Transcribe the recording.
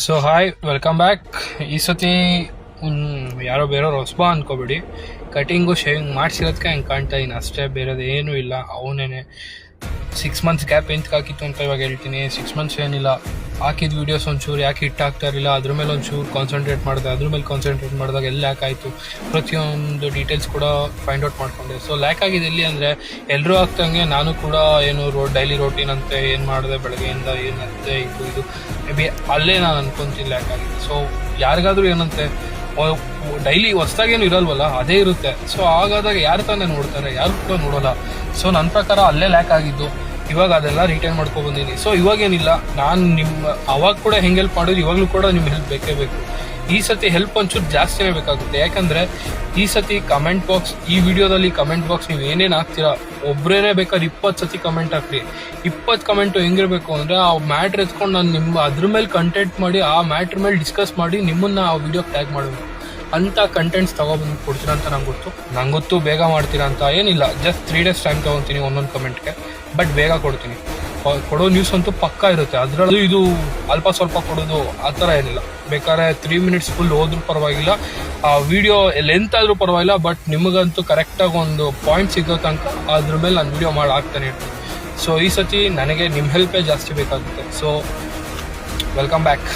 So hi, welcome back. ಈ ಸತಿ ಯಾರೋ ಬೇರೆಯವ್ರು ಹೊಸಬ ಅನ್ಕೋಬೇಡಿ. ಕಟಿಂಗು ಶೇವಿಂಗ್ ಮಾಡಿಸಿರೋದಕ್ಕೆ ಹಂಗೆ ಕಾಣ್ತಾ ಇದ್ದೀನಿ ಅಷ್ಟೇ, ಬೇರೆದು ಏನೂ ಇಲ್ಲ. ಅವನೇನೆ 6 months ಗ್ಯಾಪ್ ಎಂತಕ್ಕೆ ಹಾಕಿತ್ತು ಅಂತ ಇವಾಗ ಹೇಳ್ತೀನಿ. 6 months ಏನಿಲ್ಲ, ಹಾಕಿದ ವೀಡಿಯೋಸ್ ಒಂಚೂರು ಯಾಕೆ ಹಿಟ್ ಆಗ್ತಾ ಇರಲಿಲ್ಲ, ಅದ್ರ ಮೇಲೆ ಒಂಚೂರು ಕಾನ್ಸಂಟ್ರೇಟ್ ಮಾಡಿದೆ. ಅದ್ರ ಮೇಲೆ ಕಾನ್ಸಂಟ್ರೇಟ್ ಮಾಡಿದಾಗ ಎಲ್ಲ ಲ್ಯಾಕ್ ಆಯಿತು. ಪ್ರತಿಯೊಂದು ಡೀಟೇಲ್ಸ್ ಕೂಡ ಫೈಂಡ್ ಔಟ್ ಮಾಡ್ಕೊಂಡೆ. ಸೊ ಲ್ಯಾಕ್ ಆಗಿದೆ ಎಲ್ಲಿ ಅಂದರೆ, ಎಲ್ಲರೂ ಆಗ್ತಂಗೆ ನಾನು ಕೂಡ ಏನು ಡೈಲಿ ರೋಟೀನ್ ಅಂತೆ ಏನು ಮಾಡಿದೆ, ಬೆಳಗ್ಗೆಯಿಂದ ಏನಂತೆ ಇದು ಮೇ ಬಿ ಅಲ್ಲೇ ನಾನು ಅನ್ಕೊಂತೀನಿ ಲ್ಯಾಕ್ ಆಗಿದೆ. ಸೊ ಯಾರಿಗಾದ್ರೂ ಏನಂತೆ ಡೈಲಿ ಹೊಸ್ದಾಗೇನು ಇರಲ್ವಲ್ಲ, ಅದೇ ಇರುತ್ತೆ. ಸೊ ಹಾಗಾದಾಗ ಯಾರು ತಾನೇ ನೋಡ್ತಾರೆ, ಯಾರು ಕೂಡ ನೋಡೋಲ್ಲ. ಸೊ ನನ್ನ ಪ್ರಕಾರ ಅಲ್ಲೇ ಲ್ಯಾಕ್ ಆಗಿದ್ದು. ಇವಾಗ ಅದೆಲ್ಲ ರಿಟೈನ್ ಮಾಡ್ಕೊಂಡು ಬಂದೀನಿ. ಸೊ ಇವಾಗೇನಿಲ್ಲ, ನಾನು ಅವಾಗ ಕೂಡ ಹೆಂಗೆ ಹೆಲ್ಪ್ ಮಾಡೋದು, ಇವಾಗಲೂ ಕೂಡ ನಿಮ್ಮ ಹೆಲ್ಪ್ ಬೇಕೇ ಬೇಕು. ಈ ಸತಿ ಹೆಲ್ಪ್ ಒಂಚೂರು ಜಾಸ್ತಿನೇ ಬೇಕಾಗುತ್ತೆ. ಯಾಕಂದರೆ ಈ ಸತಿ ಕಮೆಂಟ್ ಬಾಕ್ಸ್, ಈ ವಿಡಿಯೋದಲ್ಲಿ ಕಮೆಂಟ್ ಬಾಕ್ಸ್ ನೀವು ಏನೇನು ಹಾಕ್ತೀರಾ, ಒಬ್ಬರೇನೇ ಬೇಕಾದ್ರೆ 20 ಸತಿ ಕಮೆಂಟ್ ಹಾಕ್ರಿ. 20 ಕಮೆಂಟು ಹೆಂಗಿರಬೇಕು ಅಂದರೆ, ಆ ಮ್ಯಾಟ್ರ್ ಎತ್ಕೊಂಡು ನಾನು ಅದ್ರ ಮೇಲೆ ಕಂಟೆಂಟ್ ಮಾಡಿ, ಆ ಮ್ಯಾಟ್ರ್ ಮೇಲೆ ಡಿಸ್ಕಸ್ ಮಾಡಿ ನಿಮ್ಮನ್ನು ಆ ವಿಡಿಯೋ ಟ್ಯಾಗ್ ಮಾಡಬೇಕು. ಅಂಥ ಕಂಟೆಂಟ್ಸ್ ತೊಗೊಬಂದು ಕೊಡ್ತೀರಾ ಅಂತ ನಂಗೆ ಗೊತ್ತು. ಬೇಗ ಮಾಡ್ತೀರಾ ಅಂತ ಏನಿಲ್ಲ, ಜಸ್ಟ್ 3 days ಟೈಮ್ ತೊಗೊತೀನಿ ಒಂದೊಂದು ಕಮೆಂಟ್ಗೆ. ಬಟ್ ಬೇಗ ಕೊಡ್ತೀನಿ. ಕೊಡೋ ನ್ಯೂಸ್ ಅಂತೂ ಪಕ್ಕಾ ಇರುತ್ತೆ. ಅದರಲ್ಲೂ ಇದು ಅಲ್ಪ ಸ್ವಲ್ಪ ಕೊಡೋದು ಆ ಥರ ಏನಿಲ್ಲ. ಬೇಕಾದ್ರೆ 3 minutes ಫುಲ್ ಹೋದ್ರೂ ಪರವಾಗಿಲ್ಲ, ಆ ವಿಡಿಯೋ ಲೆಂತ್ ಆದರೂ ಪರವಾಗಿಲ್ಲ. ಬಟ್ ನಿಮಗಂತೂ ಕರೆಕ್ಟಾಗಿ ಒಂದು ಪಾಯಿಂಟ್ ಸಿಗೋ ತನಕ ಅದ್ರ ಮೇಲೆ ನಾನು ವಿಡಿಯೋ ಮಾಡಿ ಹಾಕ್ತಾನೆ ಇರ್ತೀನಿ. ಸೊ ಈ ಸತಿ ನನಗೆ ನಿಮ್ಮ ಹೆಲ್ಪೇ ಜಾಸ್ತಿ ಬೇಕಾಗುತ್ತೆ. So welcome back.